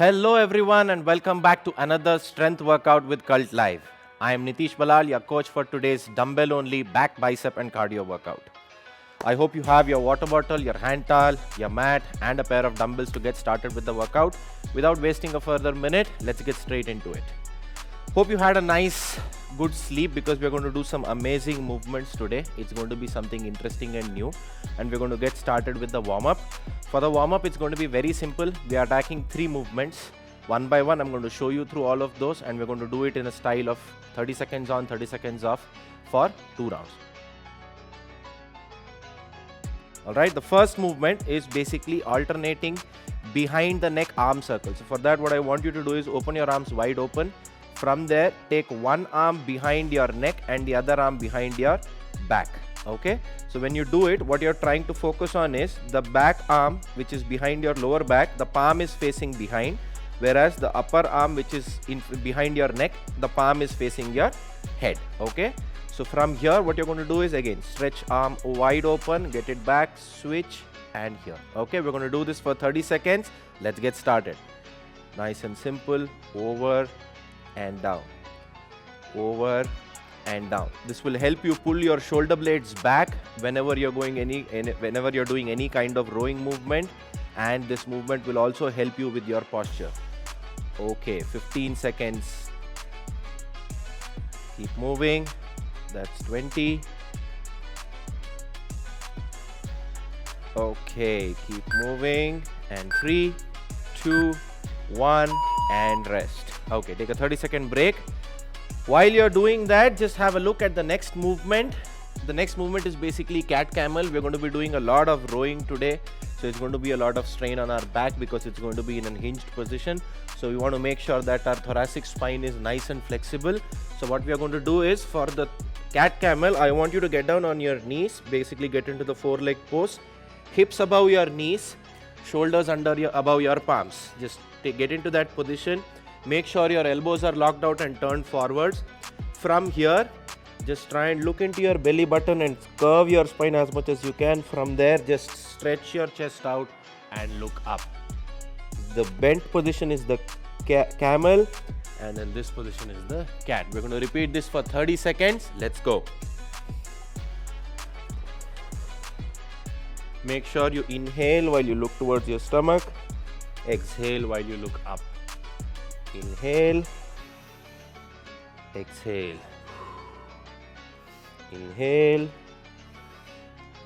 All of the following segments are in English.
Hello everyone and welcome back to another strength workout with Cult Live. I am Nitish Balal, your coach for today's dumbbell only back, bicep and cardio workout. I hope you have your water bottle, your hand towel, your mat and a pair of dumbbells to get started with the workout. Without wasting a further minute, let's get straight into it. Hope you had a nice, good sleep because we're going to do some amazing movements today. It's going to be something interesting and new, and we're going to get started with the warm-up. For the warm-up, it's going to be very simple. We are attacking 3 movements. One by one, I'm going to show you through all of those, and we're going to do it in a style of 30 seconds on, 30 seconds off for 2 rounds. Alright, the first movement is basically alternating behind the neck arm circle. So for that, what I want you to do is open your arms wide open. From there, take one arm behind your neck and the other arm behind your back. Okay, so when you do it, what you're trying to focus on is the back arm, which is behind your lower back, the palm is facing behind, whereas the upper arm, which is behind your neck, the palm is facing your head. Okay, so from here, what you're going to do is again stretch arm wide open, get it back, switch, and here. Okay, we're going to do this for 30 seconds. Let's get started. Nice and simple. Over and down, over and down. This will help you pull your shoulder blades back whenever you're doing any kind of rowing movement, and this movement will also help you with your posture. Okay, 15 seconds. Keep moving. That's 20. Okay, keep moving. And 3, 2, 1, and rest. Okay, take a 30-second break. While you're doing that, just have a look at the next movement. The next movement is basically cat camel. We're going to be doing a lot of rowing today, so it's going to be a lot of strain on our back because it's going to be in an hinged position. So we want to make sure that our thoracic spine is nice and flexible. So what we are going to do is, for the cat camel, I want you to get down on your knees, basically get into the four-leg pose, hips above your knees, shoulders above your palms. Just get into that position. Make sure your elbows are locked out and turned forwards. From here, just try and look into your belly button and curve your spine as much as you can. From there, just stretch your chest out and look up. The bent position is the camel, and then this position is the cat. We're going to repeat this for 30 seconds. Let's go. Make sure you inhale while you look towards your stomach. Exhale while you look up. Inhale, exhale, inhale,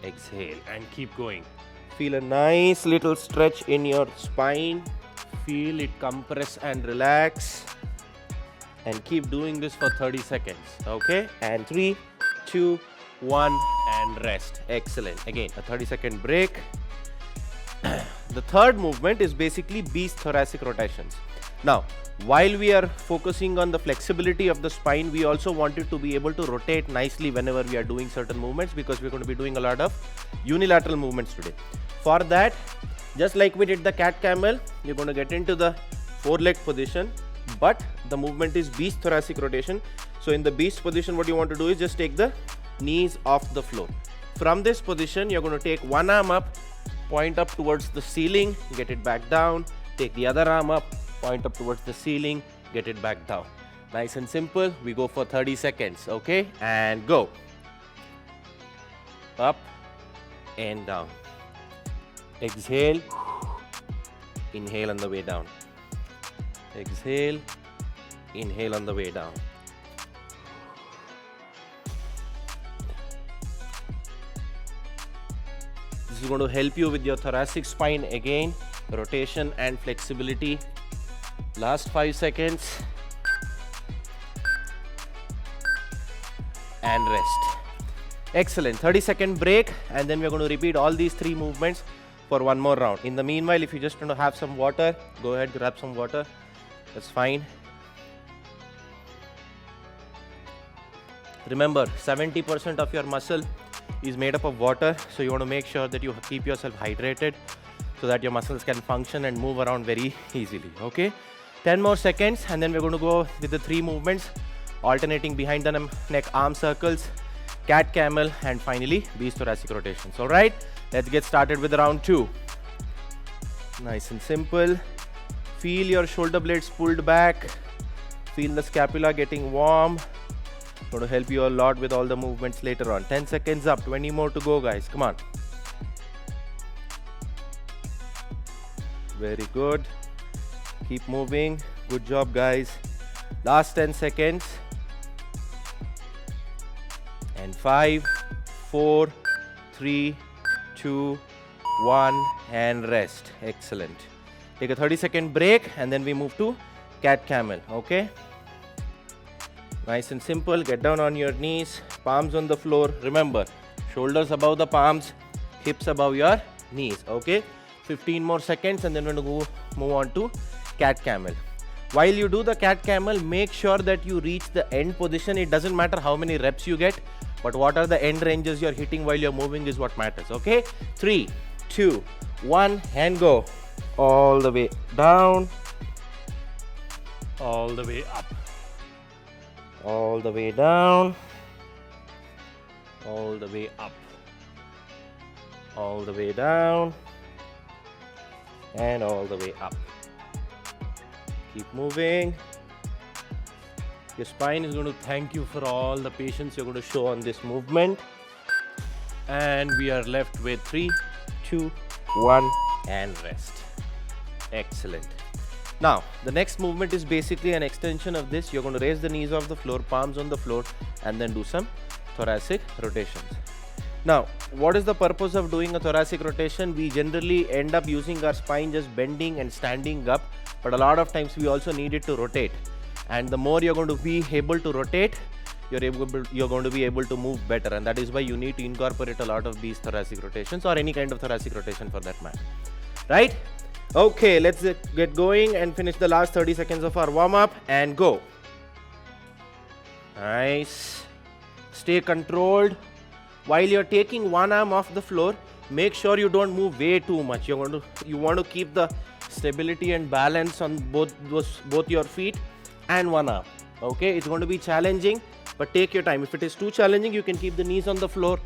exhale, and keep going. Feel a nice little stretch in your spine. Feel it compress and relax, and keep doing this for 30 seconds. Okay, and 3, 2, 1, and rest. Excellent. Again, a 30-second break. The third movement is basically beast thoracic rotations. Now, while we are focusing on the flexibility of the spine, we also wanted to be able to rotate nicely whenever we are doing certain movements, because we're going to be doing a lot of unilateral movements today. For that, just like we did the cat camel, you're going to get into the four-leg position, but the movement is beast thoracic rotation. So in the beast position, what you want to do is just take the knees off the floor. From this position, you're going to take one arm up, point up towards the ceiling, get it back down, take the other arm up, point up towards the ceiling, get it back down. Nice and simple. We go for 30 seconds. Okay, and go. Up and down. Exhale. Inhale on the way down. Exhale. Inhale on the way down. This is going to help you with your thoracic spine again, rotation and flexibility. Last 5 seconds. And rest. Excellent. 30-second break, and then we're going to repeat all these 3 movements for one more round. In the meanwhile, if you just want to have some water, go ahead, grab some water. That's fine. Remember, 70% of your muscle is made up of water, so you want to make sure that you keep yourself hydrated so that your muscles can function and move around very easily. Okay, 10 more seconds, and then we're going to go with the 3 movements, alternating behind the neck arm circles, cat camel, and finally beast thoracic rotations. All right, let's get started with round 2. Nice and simple. Feel your shoulder blades pulled back. Feel the scapula getting warm. Going to help you a lot with all the movements later on. 10 seconds up, 20 more to go, guys. Come on. Very good. Keep moving. Good job, guys. Last 10 seconds. And 5, 4, 3, 2, 1, and rest. Excellent. Take a 30-second break and then we move to cat camel. Okay? Nice and simple. Get down on your knees, palms on the floor. Remember, shoulders above the palms, hips above your knees. Okay? 15 more seconds and then we're going to move on to cat camel. While you do the cat camel, make sure that you reach the end position. It doesn't matter how many reps you get, but what are the end ranges you're hitting while you're moving is what matters. Okay? 3, 2, 1, and go. All the way down, all the way up, all the way down, all the way up, all the way down, and all the way up. Keep moving. Your spine is going to thank you for all the patience you're going to show on this movement. And we are left with 3, 2, 1, and rest. Excellent. Now, the next movement is basically an extension of this. You're going to raise the knees off the floor, palms on the floor, and then do some thoracic rotations. Now, what is the purpose of doing a thoracic rotation? We generally end up using our spine just bending and standing up, but a lot of times we also need it to rotate. And the more you're going to be able to rotate, you're going to be able to move better, and that is why you need to incorporate a lot of these thoracic rotations or any kind of thoracic rotation for that matter. Right? Okay, let's get going and finish the last 30 seconds of our warm-up and go. Nice. Stay controlled. While you're taking one arm off the floor, make sure you don't move way too much. You want to keep the stability and balance on both your feet and one arm. Okay, it's going to be challenging, but take your time. If it is too challenging, you can keep the knees on the floor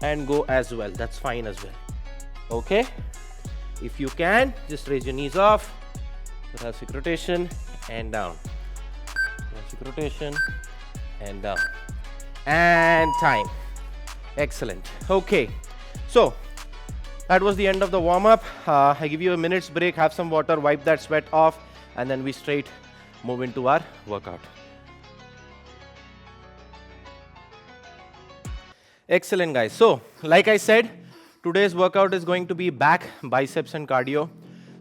and go as well. That's fine as well. Okay, if you can, just raise your knees off, thoracic rotation and down, thoracic rotation and down, and time. Excellent. Okay, so that was the end of the warm-up. I give you a minute's break, have some water, wipe that sweat off, and then we straight move into our workout. Excellent, guys. So, like I said, today's workout is going to be back, biceps and cardio.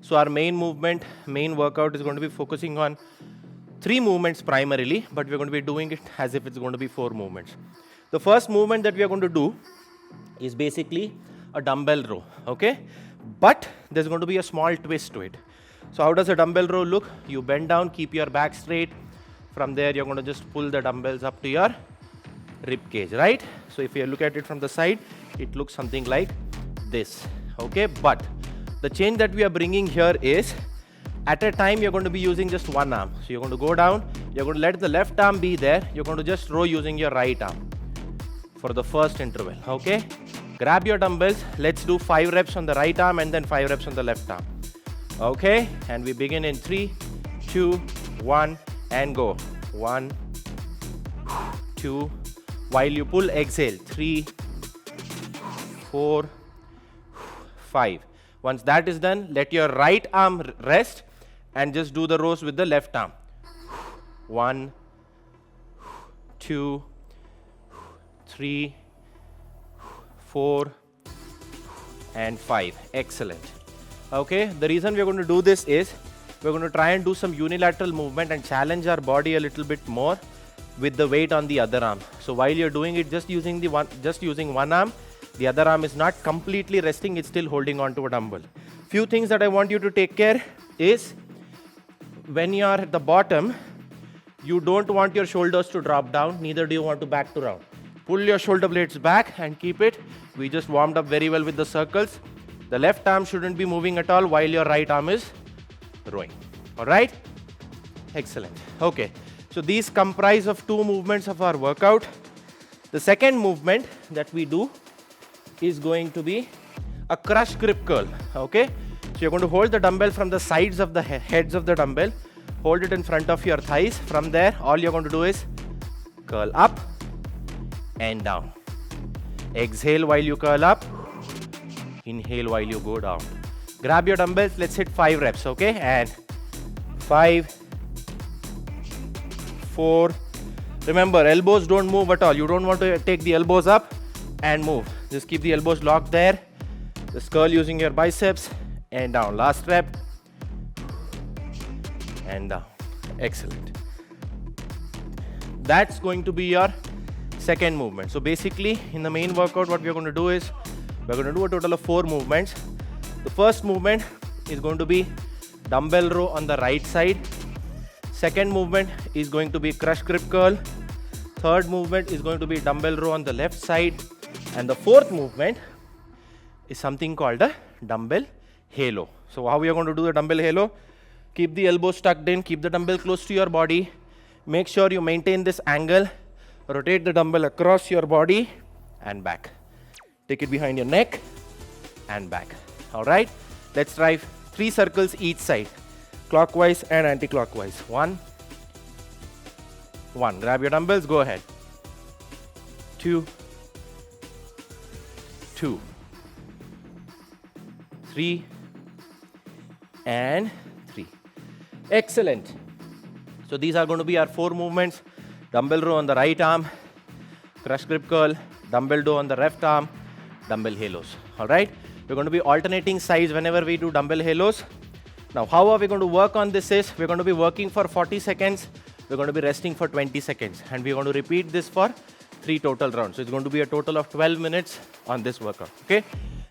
So our main workout is going to be focusing on 3 movements primarily, but we're going to be doing it as if it's going to be 4 movements. The first movement that we are going to do is basically a dumbbell row, okay? But there's going to be a small twist to it. So how does a dumbbell row look? You bend down, keep your back straight. From there, you're going to just pull the dumbbells up to your rib cage, right? So if you look at it from the side, it looks something like this, okay? But the change that we are bringing here is, at a time, you're going to be using just one arm. So you're going to go down, you're going to let the left arm be there, you're going to just row using your right arm for the first interval, okay? Grab your dumbbells, let's do 5 reps on the right arm and then 5 reps on the left arm, okay? And we begin in 3, 2, 1, and go. 1, 2, while you pull, exhale, 3, 4, 5. Once that is done, let your right arm rest and just do the rows with the left arm. 1, 2, 3, 4, and 5. Excellent. Okay, the reason we're going to do this is we're going to try and do some unilateral movement and challenge our body a little bit more with the weight on the other arm. So while you're doing it, just using one arm, the other arm is not completely resting, it's still holding on to a dumbbell. Few things that I want you to take care is, when you're at the bottom, you don't want your shoulders to drop down, neither do you want to back to round. Pull your shoulder blades back and keep it. We just warmed up very well with the circles. The left arm shouldn't be moving at all while your right arm is rowing. All right? Excellent. Okay. So these comprise of 2 movements of our workout. The second movement that we do is going to be a crush grip curl. Okay? So you're going to hold the dumbbell from the sides of the heads of the dumbbell. Hold it in front of your thighs. From there, all you're going to do is curl up and down. Exhale while you curl up. Inhale while you go down. Grab your dumbbells. Let's hit 5 reps, okay? And 5, 4. Remember, elbows don't move at all. You don't want to take the elbows up and move. Just keep the elbows locked there. Just curl using your biceps and down. Last rep. And down. Excellent. That's going to be your second movement. So basically, in the main workout, what we're going to do is, we're going to do a total of 4 movements. The first movement is going to be dumbbell row on the right side. Second movement is going to be crush grip curl. Third movement is going to be dumbbell row on the left side. And the fourth movement is something called a dumbbell halo. So how we are going to do the dumbbell halo? Keep the elbows tucked in, keep the dumbbell close to your body. Make sure you maintain this angle. Rotate the dumbbell across your body and back. Take it behind your neck and back. Alright, let's try 3 circles each side, clockwise and anti-clockwise. 1. Grab your dumbbells, go ahead. 2. 3 and 3. Excellent. So these are going to be our 4 movements. Dumbbell row on the right arm, crush grip curl, dumbbell row on the left arm, dumbbell halos. Alright, we're going to be alternating sides whenever we do dumbbell halos. Now how are we going to work on this is, we're going to be working for 40 seconds, we're going to be resting for 20 seconds, and we're going to repeat this for 3 total rounds. So it's going to be a total of 12 minutes on this workout. Okay,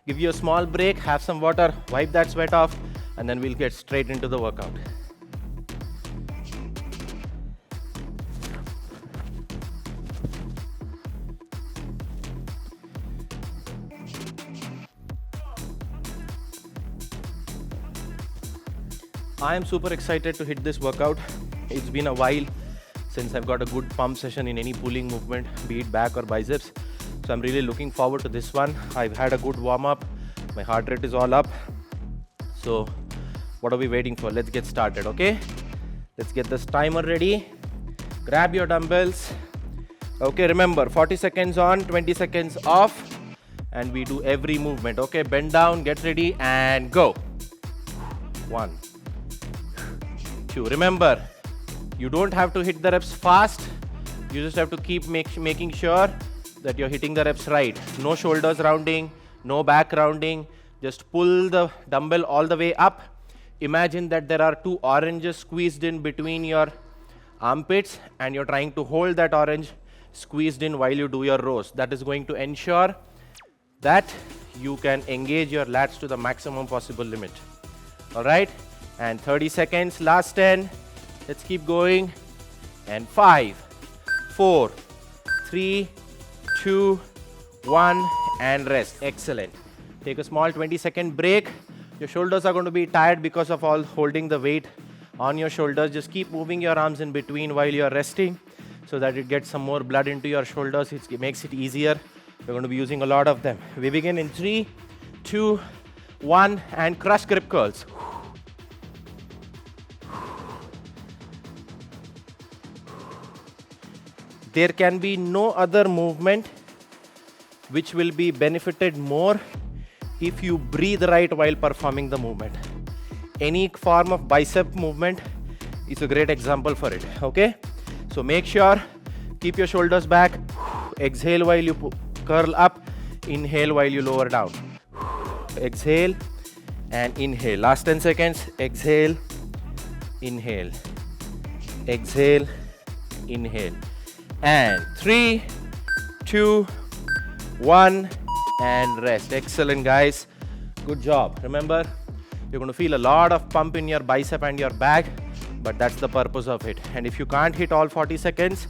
give you a small break, have some water, wipe that sweat off, and then we'll get straight into the workout. I am super excited to hit this workout. It's been a while since I've got a good pump session in any pulling movement, be it back or biceps. So I'm really looking forward to this one. I've had a good warm up. My heart rate is all up. So what are we waiting for? Let's get started, okay? Let's get this timer ready. Grab your dumbbells. Okay, remember 40 seconds on, 20 seconds off. And we do every movement, okay? Bend down, get ready and go. 1, 2. Remember, you don't have to hit the reps fast. You just have to keep making sure that you're hitting the reps right. No shoulders rounding, no back rounding. Just pull the dumbbell all the way up. Imagine that there are 2 oranges squeezed in between your armpits and you're trying to hold that orange squeezed in while you do your rows. That is going to ensure that you can engage your lats to the maximum possible limit. Alright, and 30 seconds, last 10. Let's keep going. And 5, 4, 3, 2, 1, and rest. Excellent. Take a small 20-second break. Your shoulders are going to be tired because of all holding the weight on your shoulders. Just keep moving your arms in between while you're resting so that it gets some more blood into your shoulders. It makes it easier. We're going to be using a lot of them. We begin in 3, 2, 1, and crush grip curls. There can be no other movement which will be benefited more if you breathe right while performing the movement. Any form of bicep movement is a great example for it, okay? So make sure, keep your shoulders back, exhale while you curl up, inhale while you lower down. Exhale and inhale. Last 10 seconds, exhale, inhale, exhale, inhale. And 3, 2, 1, and rest. Excellent, guys. Good job. Remember, you're going to feel a lot of pump in your bicep and your back, but that's the purpose of it. And if you can't hit all 40 seconds,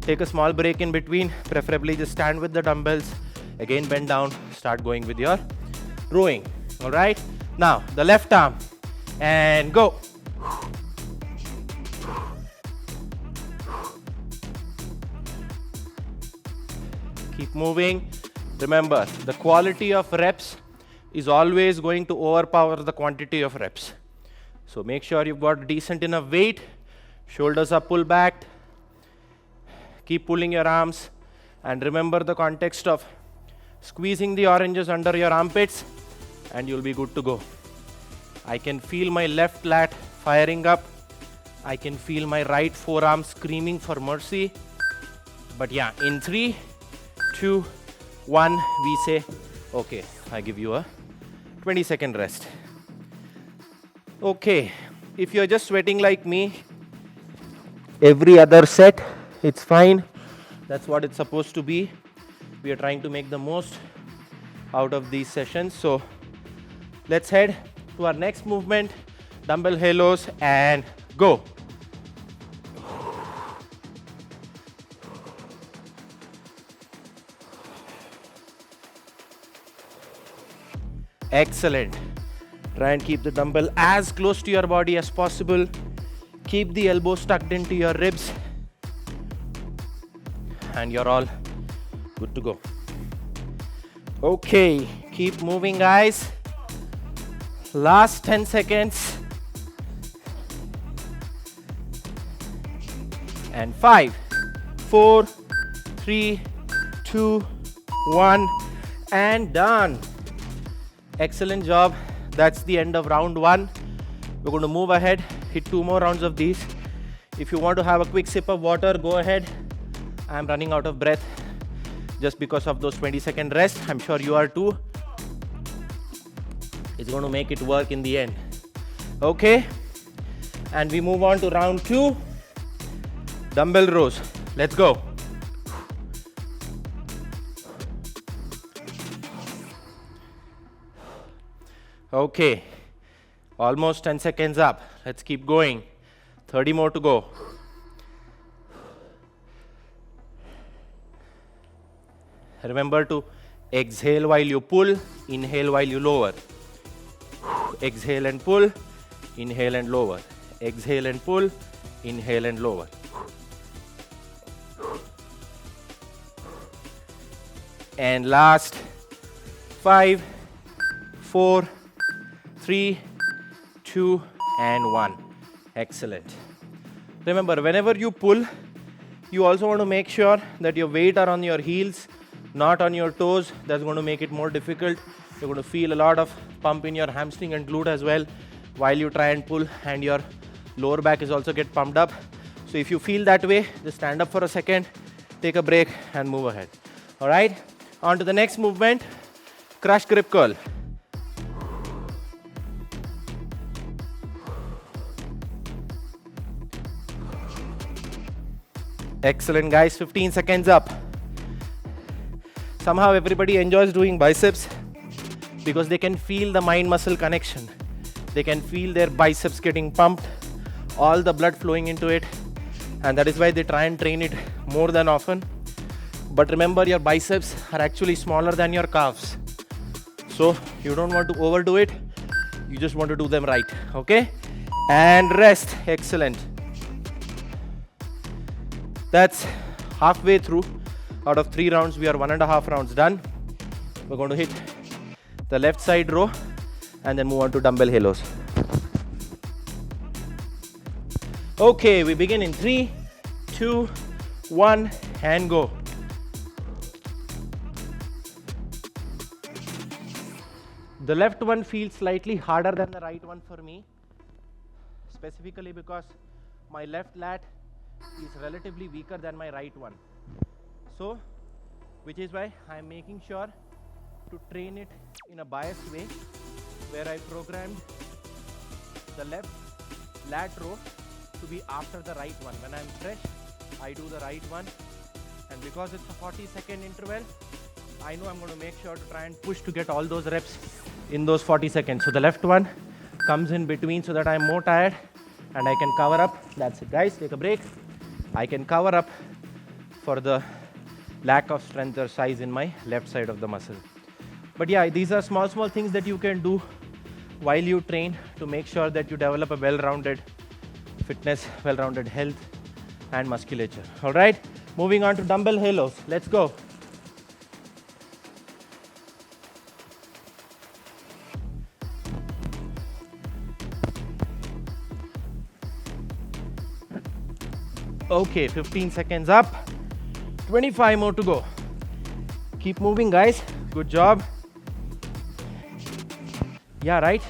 take a small break in between. Preferably just stand with the dumbbells. Again, bend down. Start going with your rowing. All right. Now, the left arm. And go. Keep moving. Remember, the quality of reps is always going to overpower the quantity of reps. So make sure you've got decent enough weight, shoulders are pulled back, keep pulling your arms, and remember the context of squeezing the oranges under your armpits, and you'll be good to go. I can feel my left lat firing up. I can feel my right forearm screaming for mercy. But yeah, in 3, 2, 1, we say, okay, I give you a 20-second rest. Okay, if you're just sweating like me, every other set, it's fine. That's what it's supposed to be. We are trying to make the most out of these sessions. So let's head to our next movement, dumbbell halos, and go. Excellent. Try and keep the dumbbell as close to your body as possible. Keep the elbows tucked into your ribs. And you're all good to go. Okay, keep moving, guys. Last 10 seconds. And 5, 4, 3, 2, 1, and done. Excellent job. That's the end of round 1. We're going to move ahead, hit 2 more rounds of these. If you want to have a quick sip of water, go ahead. I'm running out of breath just because of those 20-second rest. I'm sure you are too. It's going to make it work in the end. Okay. And we move on to round 2. Dumbbell rows. Let's go. Okay, almost 10 seconds up. Let's keep going. 30 more to go. Remember to exhale while you pull, inhale while you lower. Exhale and pull, inhale and lower. Exhale and pull, inhale and lower. And last 5, 4, 3, 2, and 1. Excellent. Remember, whenever you pull, you also want to make sure that your weight are on your heels, not on your toes. That's going to make it more difficult. You're going to feel a lot of pump in your hamstring and glute as well while you try and pull, and your lower back is also get pumped up. So if you feel that way, just stand up for a second, take a break, and move ahead. All right, on to the next movement, crush grip curl. Excellent, guys. 15 seconds up. Somehow everybody enjoys doing biceps because they can feel the mind-muscle connection. They can feel their biceps getting pumped, all the blood flowing into it, and that is why they try and train it more than often. But remember, your biceps are actually smaller than your calves. So you don't want to overdo it. You just want to do them right. Okay? And rest. Excellent. That's halfway through. Out of 3 rounds, we are 1.5 rounds done. We're going to hit the left side row and then move on to dumbbell halos. Okay, we begin in 3, 2, 1, and go. The left one feels slightly harder than the right one for me, specifically because my left lat is relatively weaker than my right one. So, which is why I am making sure to train it in a biased way, where I programmed the left lat row to be after the right one. When I am fresh, I do the right one, and because it's a 40-second interval, I know I'm going to make sure to try and push to get all those reps in those 40 seconds. So the left one comes in between so that I'm more tired and I can cover up. That's it, guys. Take a break. I can cover up for the lack of strength or size in my left side of the muscle. But yeah, these are small things that you can do while you train to make sure that you develop a well-rounded fitness, well-rounded health and musculature. All right, moving on to dumbbell halos. Let's go. Okay, 15 seconds up. 25 more to go. Keep moving, guys. Good job. Yeah, right?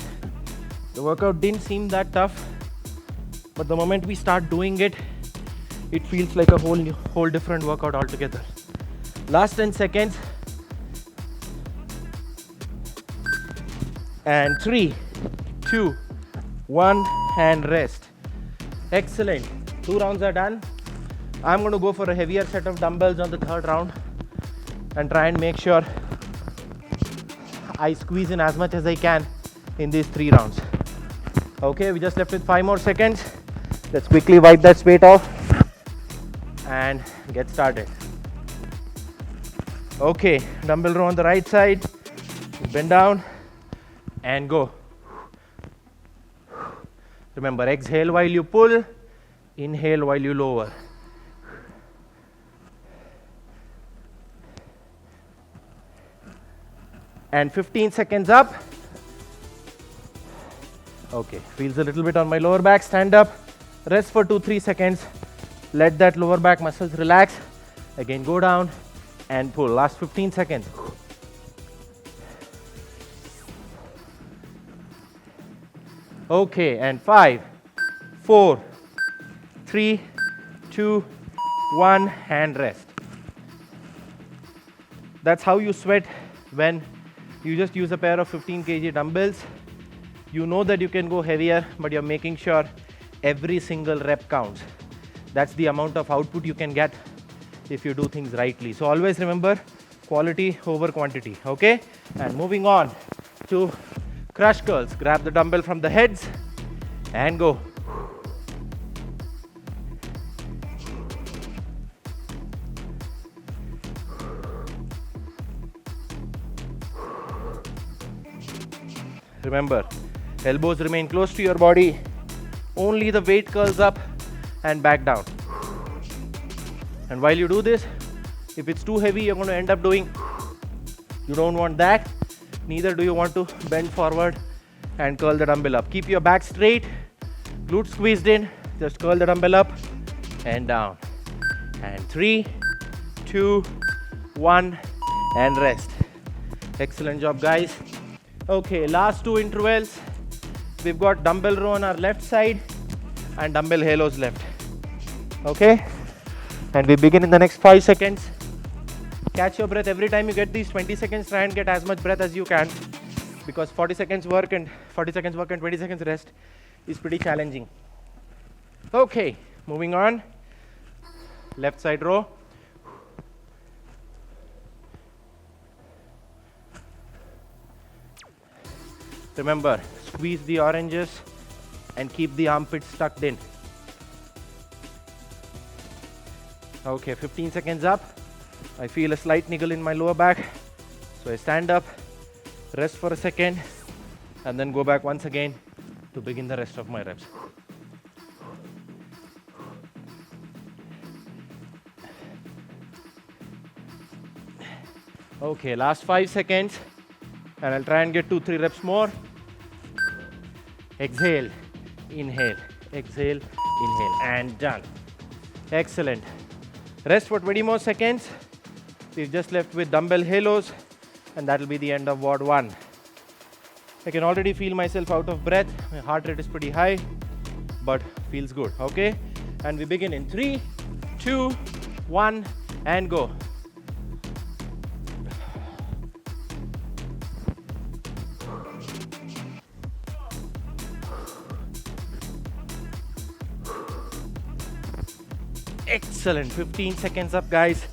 The workout didn't seem that tough, but the moment we start doing it, it feels like a whole different workout altogether. Last 10 seconds. And 3, 2, 1, and rest. Excellent. 2 rounds are done. I'm going to go for a heavier set of dumbbells on the 3rd round and try and make sure I squeeze in as much as I can in these 3 rounds. Okay, we just left with 5 more seconds. Let's quickly wipe that sweat off and get started. Okay, dumbbell row on the right side. Bend down and go. Remember, exhale while you pull, inhale while you lower. And 15 seconds up. Okay, feels a little bit on my lower back. Stand up, rest for 2-3 seconds. Let that lower back muscles relax. Again, go down and pull. Last 15 seconds. Okay, and 5, 4, 3, 2, 1, and rest. That's how you sweat when you just use a pair of 15 kg dumbbells. You know that you can go heavier, but you're making sure every single rep counts. That's the amount of output you can get if you do things rightly. So always remember, quality over quantity, okay? And moving on to crush curls. Grab the dumbbell from the heads and go. Remember, elbows remain close to your body. Only the weight curls up and back down. And while you do this, if it's too heavy, you're going to end up doing. You don't want that. Neither do you want to bend forward and curl the dumbbell up. Keep your back straight, glutes squeezed in. Just curl the dumbbell up and down. And 3, 2, 1, and rest. Excellent job, guys. Okay, last 2 intervals. We've got dumbbell row on our left side and dumbbell halos left. Okay? And we begin in the next 5 seconds. Catch your breath every time you get these 20 seconds. Try and get as much breath as you can, because 40 seconds work and 20 seconds rest is pretty challenging. Okay, moving on. Left side row. Remember, squeeze the oranges and keep the armpits tucked in. Okay, 15 seconds up. I feel a slight niggle in my lower back, so I stand up, rest for a second, and then go back once again to begin the rest of my reps. Okay, last 5 seconds, and I'll try and get 2-3 reps more. Exhale, inhale, exhale, inhale, and done. Excellent. Rest for 20 more seconds. We've just left with dumbbell halos, and that'll be the end of WOD 1. I can already feel myself out of breath. My heart rate is pretty high, but feels good, okay? And we begin in 3, 2, 1, and go. Excellent. 15 seconds up, guys.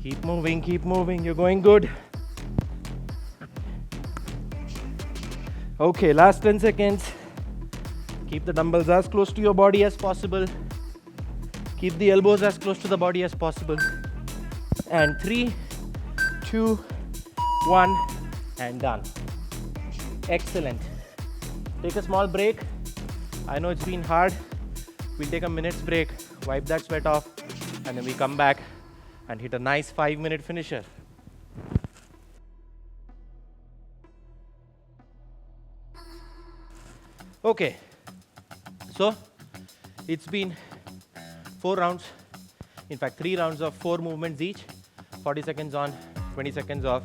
Keep moving, keep moving. You're going good. Okay, last 10 seconds. Keep the dumbbells as close to your body as possible. Keep the elbows as close to the body as possible. And 3, 2, 1, and done. Excellent. Take a small break. I know it's been hard. We'll take a minute's break, wipe that sweat off, and then we come back and hit a nice 5-minute finisher. Okay, so it's been 4 rounds, in fact 3 rounds of 4 movements each, 40 seconds on, 20 seconds off.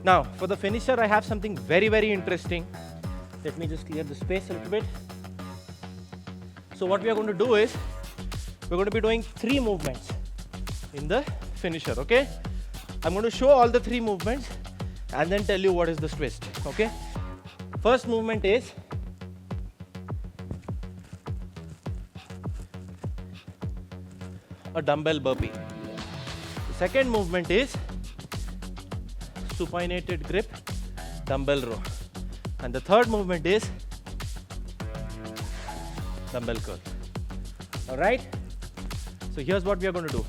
Now for the finisher, I have something very, very interesting. Let me just clear the space a little bit. So what we are going to do is, we're going to be doing 3 movements in the finisher, okay? I'm going to show all the 3 movements and then tell you what is the twist, okay? First movement is a dumbbell burpee. The second movement is supinated grip dumbbell row. And the third movement is dumbbell curl. Alright? So here's what we are going to do.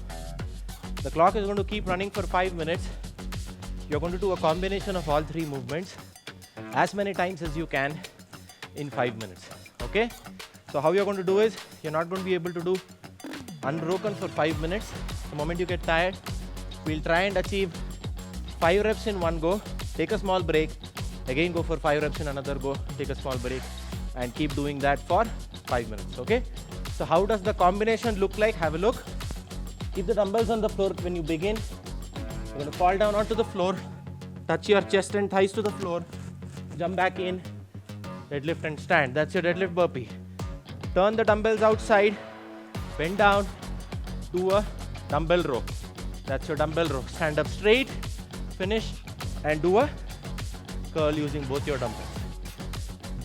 The clock is going to keep running for 5 minutes. You're going to do a combination of all 3 movements as many times as you can in 5 minutes. Okay? So how you're going to do is, you're not going to be able to do unbroken for 5 minutes. The moment you get tired, we'll try and achieve 5 reps in one go, take a small break, again go for 5 reps in another go, take a small break, and keep doing that for 5 minutes, okay? So how does the combination look like? Have a look. Keep the dumbbells on the floor when you begin. You're going to fall down onto the floor, touch your chest and thighs to the floor, jump back in, deadlift and stand. That's your deadlift burpee. Turn the dumbbells outside, bend down, do a dumbbell row. That's your dumbbell row. Stand up straight, finish, and do a curl using both your dumbbells.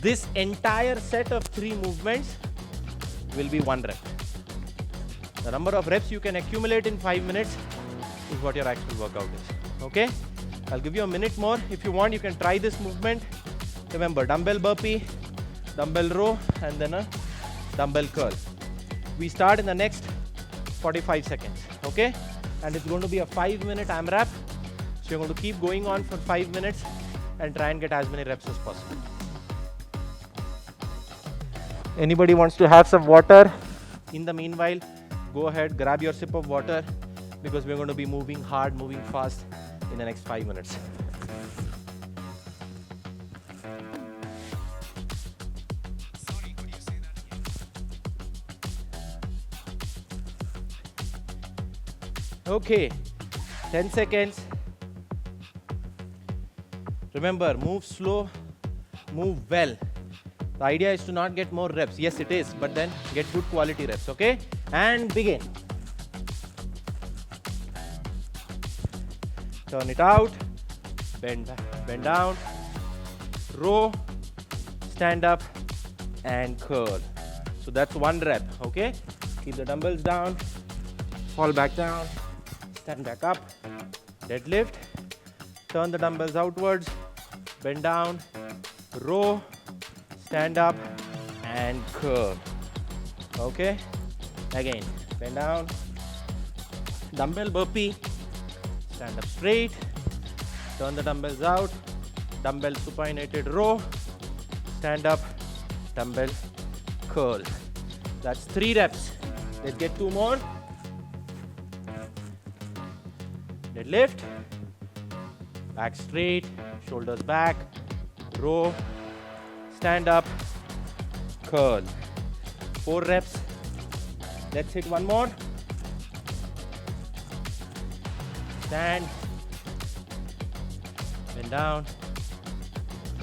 This entire set of 3 movements will be 1 rep. The number of reps you can accumulate in 5 minutes is what your actual workout is. Okay? I'll give you a minute more. If you want, you can try this movement. Remember, dumbbell burpee, dumbbell row, and then a dumbbell curl. We start in the next 45 seconds. Okay? And it's going to be a 5-minute AMRAP. So you're going to keep going on for 5 minutes and try and get as many reps as possible. Anybody wants to have some water? In the meanwhile, go ahead, grab your sip of water, because we're going to be moving hard, moving fast in the next 5 minutes. Okay, 10 seconds. Remember, move slow, move well. The idea is to not get more reps. Yes, it is, but then get good quality reps, okay? And begin. Turn it out, bend down, row, stand up, and curl. So that's 1 rep, okay? Keep the dumbbells down, fall back down, stand back up, deadlift, turn the dumbbells outwards, bend down, row, stand up, and curl. Okay? Again, bend down, dumbbell burpee, stand up straight, turn the dumbbells out, dumbbell supinated row, stand up, dumbbell curl. That's 3 reps. Let's get 2 more. Deadlift, back straight, shoulders back, row, stand up, curl. 4 reps. Let's hit 1 more. Stand, bend down,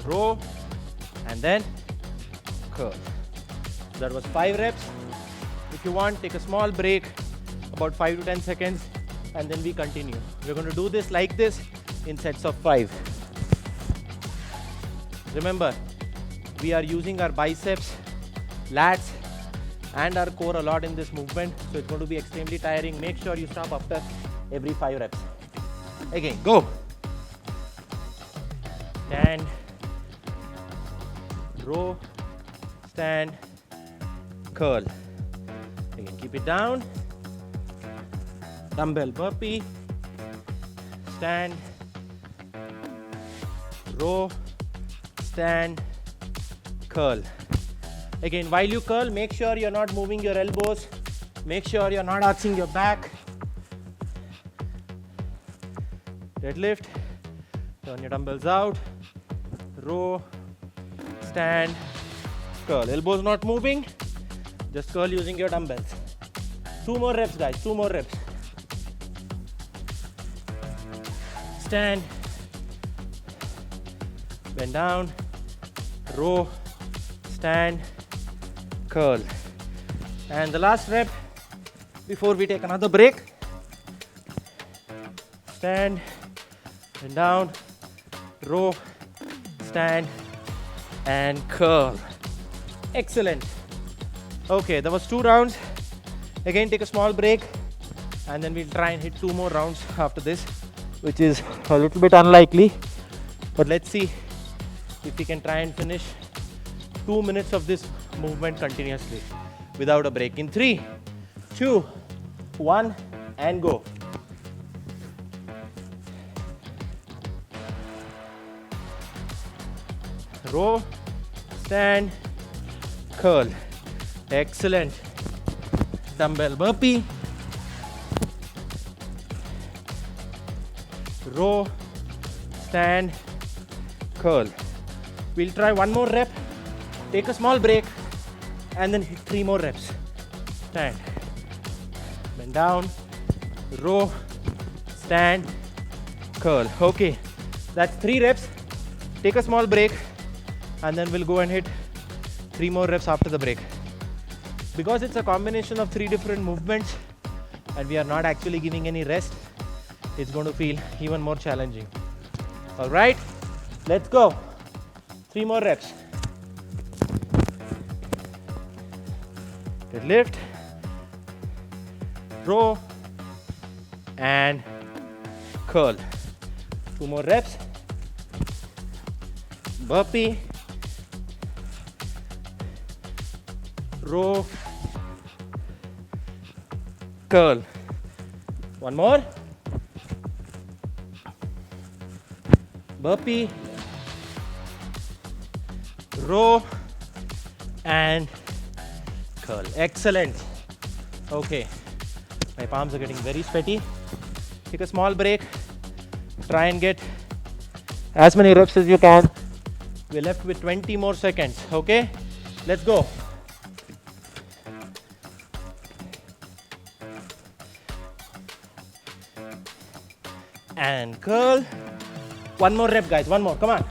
row, and then curl. That was 5 reps. If you want, take a small break, about 5 to 10 seconds, and then we continue. We're going to do this like this in sets of 5. Remember, we are using our biceps, lats, and our core a lot in this movement, so it's going to be extremely tiring. Make sure you stop after every 5 reps. Again, go. Stand, row, stand, curl. Again, keep it down. Dumbbell burpee, stand, row, stand, curl. Again, while you curl, make sure you're not moving your elbows. Make sure you're not arching your back. Deadlift, turn your dumbbells out, row, stand, curl. Elbows not moving, just curl using your dumbbells. 2 more reps, guys, 2 more reps. Stand, bend down, row, stand, curl. And the last rep before we take another break. Stand, bend down, row, stand, and curl. Excellent. Okay, that was 2 rounds. Again, take a small break, and then we'll try and hit 2 more rounds after this, which is a little bit unlikely, but let's see if we can try and finish 2 minutes of this movement continuously without a break. In 3, 2, 1, and go. Row, stand, curl. Excellent. Dumbbell burpee. Row, stand, curl. We'll try 1 more rep, take a small break, and then hit 3 more reps. Stand, bend down, row, stand, curl. Okay, that's 3 reps. Take a small break, and then we'll go and hit 3 more reps after the break. Because it's a combination of 3 different movements and we are not actually giving any rest, it's going to feel even more challenging. All right, let's go. 3 more reps. Deadlift, row, and curl. 2 more reps. Burpee, row, curl. 1 more. Burpee, row, and curl. Excellent. Okay, my palms are getting very sweaty. Take a small break. Try and get as many reps as you can. We're left with 20 more seconds. Okay, let's go. And curl. 1 more rep, guys. 1 more. Come on.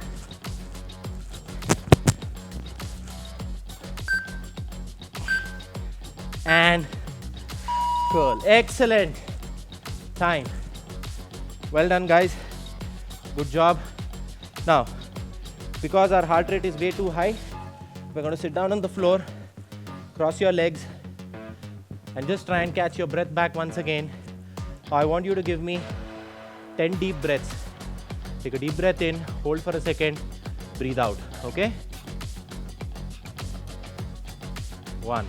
And curl. Excellent. Time. Well done, guys. Good job. Now, because our heart rate is way too high, we're going to sit down on the floor, cross your legs, and just try and catch your breath back once again. I want you to give me 10 deep breaths. Take a deep breath in, hold for a second, breathe out. Okay? 1,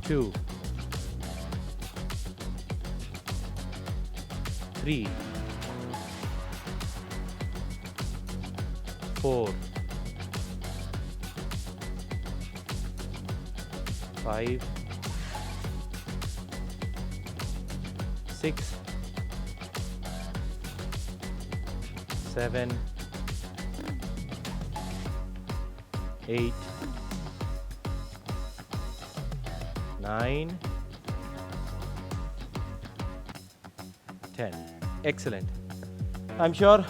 2, 3, 4, 5, 6, 7, 8, 9, 10. Excellent. I'm sure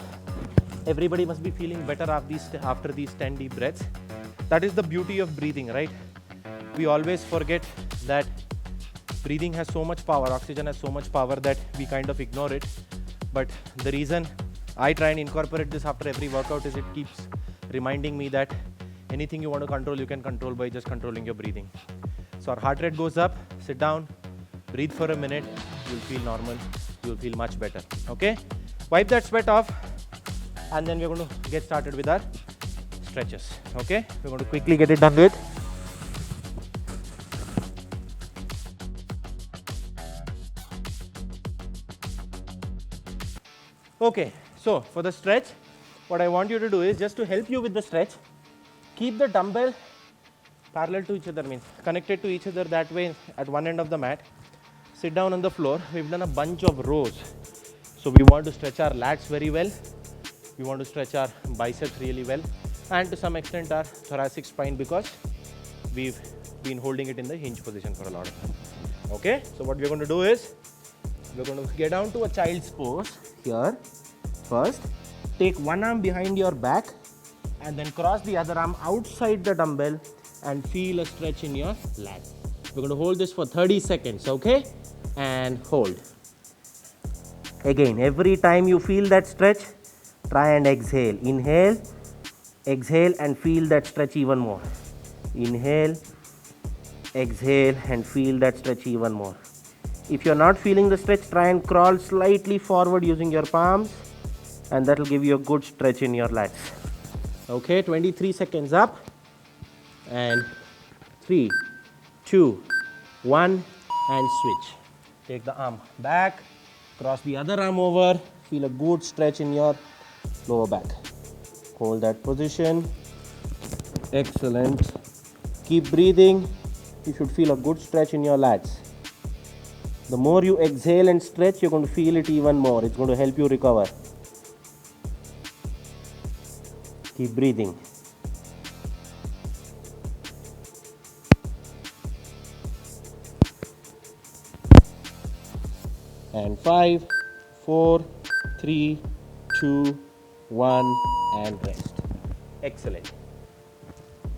everybody must be feeling better after these 10 deep breaths. That is the beauty of breathing, right? We always forget that breathing has so much power, oxygen has so much power that we kind of ignore it. But the reason I try and incorporate this after every workout is it keeps reminding me that anything you want to control, you can control by just controlling your breathing. So our heart rate goes up, sit down, breathe for a minute, you'll feel normal, you'll feel much better. Okay? Wipe that sweat off, and then we're going to get started with our stretches. Okay? We're going to quickly get it done with. Okay, so for the stretch, what I want you to do is, just to help you with the stretch, keep the dumbbell parallel to each other, means connected to each other that way at one end of the mat. Sit down on the floor. We've done a bunch of rows, so we want to stretch our lats very well. We want to stretch our biceps really well, and to some extent our thoracic spine, because we've been holding it in the hinge position for a lot of time. Okay, so what we're going to do is, we're going to get down to a child's pose here. First, take one arm behind your back and then cross the other arm outside the dumbbell and feel a stretch in your lat. We're going to hold this for 30 seconds, okay? And hold. Again, every time you feel that stretch, try and exhale. Inhale, exhale, and feel that stretch even more. Inhale, exhale, and feel that stretch even more. If you're not feeling the stretch, try and crawl slightly forward using your palms, and that will give you a good stretch in your lats. Okay, 23 seconds up, and 3, 2, 1, and switch. Take the arm back, cross the other arm over, feel a good stretch in your lower back. Hold that position. Excellent. Keep breathing. You should feel a good stretch in your lats. The more you exhale and stretch, you're going to feel it even more. It's going to help you recover. Keep breathing. And 5, 4, 3, 2, 1, and rest. Excellent.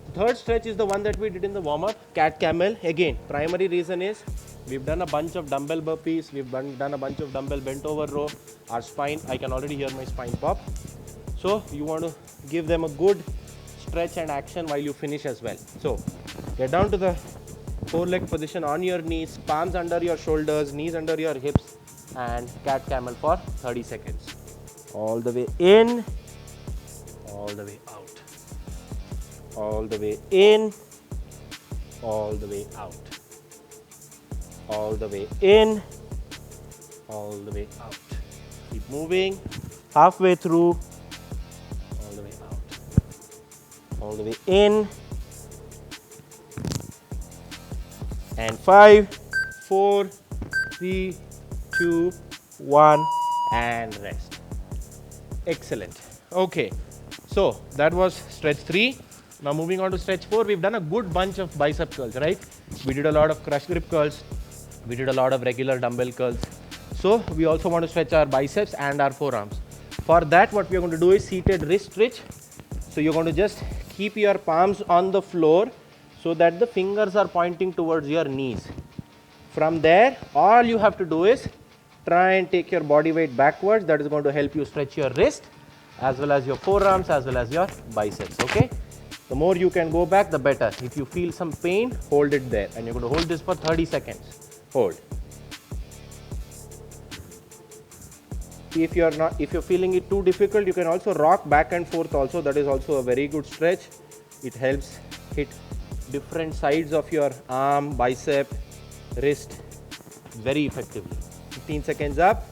The third stretch is the one that we did in the warm-up, cat camel. Again, primary reason is we've done a bunch of dumbbell burpees, we've done a bunch of dumbbell bent over row. Our spine, I can already hear my spine pop. So you want to give them a good stretch and action while you finish as well. So get down to the four-leg position on your knees, palms under your shoulders, knees under your hips, and cat camel for 30 seconds. All the way in, all the way out. All the way in, all the way out. All the way in, all the way out. Keep moving. Halfway through, all the way out. All the way in. And 5, 4, 3, 2, 1, and rest. Excellent. Okay, so that was stretch 3. Now moving on to stretch 4, we've done a good bunch of bicep curls, right? We did a lot of crush grip curls. We did a lot of regular dumbbell curls. So we also want to stretch our biceps and our forearms. For that, what we are going to do is seated wrist stretch. So you're going to just keep your palms on the floor so that the fingers are pointing towards your knees. From there, all you have to do is try and take your body weight backwards. That is going to help you stretch your wrist as well as your forearms as well as your biceps, okay? The more you can go back, the better. If you feel some pain, hold it there. And you're going to hold this for 30 seconds. Hold. If you're feeling it too difficult, you can also rock back and forth also. That is also a very good stretch. It helps hit different sides of your arm, bicep, wrist very effectively. 15 seconds up.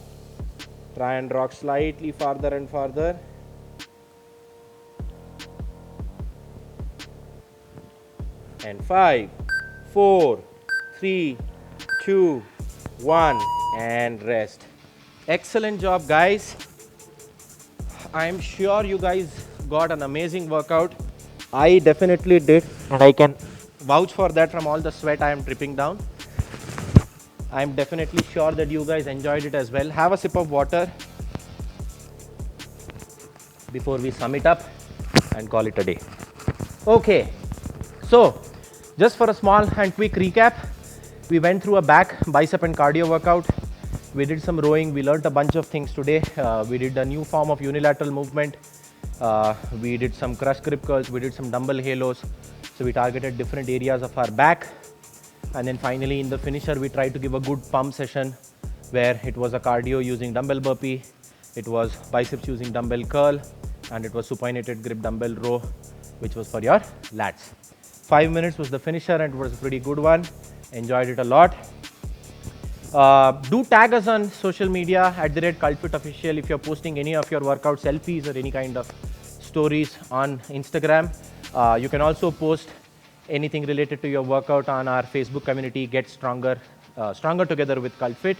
Try and rock slightly farther and farther. And 5, 4, 3, 2, 1, and rest. Excellent job, guys. I'm sure you guys got an amazing workout. I definitely did, and I can vouch for that from all the sweat I am dripping down. I'm definitely sure that you guys enjoyed it as well. Have a sip of water before we sum it up and call it a day. Okay, so just for a small and quick recap, we went through a back, bicep and cardio workout. We did some rowing. We learned a bunch of things today. We did a new form of unilateral movement. We did some crush grip curls. We did some dumbbell halos. So we targeted different areas of our back. And then finally in the finisher, we tried to give a good pump session where it was a cardio using dumbbell burpee. It was biceps using dumbbell curl, and it was supinated grip dumbbell row, which was for your lats. 5 minutes was the finisher, and it was a pretty good one. Enjoyed it a lot. Do tag us on social media @CultFit Official if you're posting any of your workout selfies or any kind of stories on Instagram. You can also post anything related to your workout on our Facebook community, Get Stronger, Stronger Together with CultFit.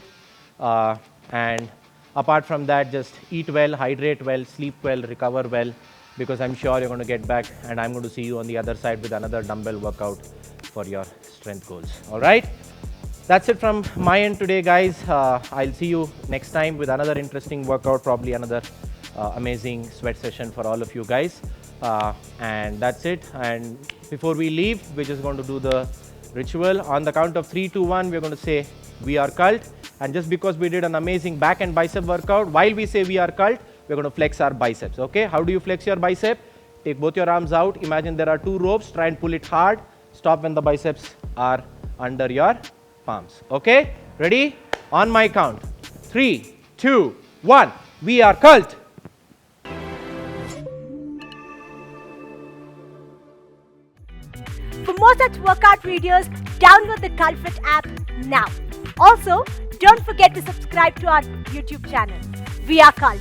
And Apart from that, just eat well, hydrate well, sleep well, recover well, because I'm sure you're going to get back, and I'm going to see you on the other side with another dumbbell workout for your strength goals. All right? That's it from my end today, guys. I'll see you next time with another interesting workout, probably another amazing sweat session for all of you guys. And that's it. And before we leave, we're just going to do the ritual. On the count of 3, 2, 1, we're going to say, "We are Cult." And just because we did an amazing back and bicep workout, while we say "We are Cult," we're going to flex our biceps. Okay? How do you flex your bicep? Take both your arms out. Imagine there are 2 ropes. Try and pull it hard. Stop when the biceps are under your palms. Okay? Ready? On my count. 3, 2, 1. We are Cult. For more such workout videos, download the CultFit app now. Also, don't forget to subscribe to our YouTube channel. We are Cult.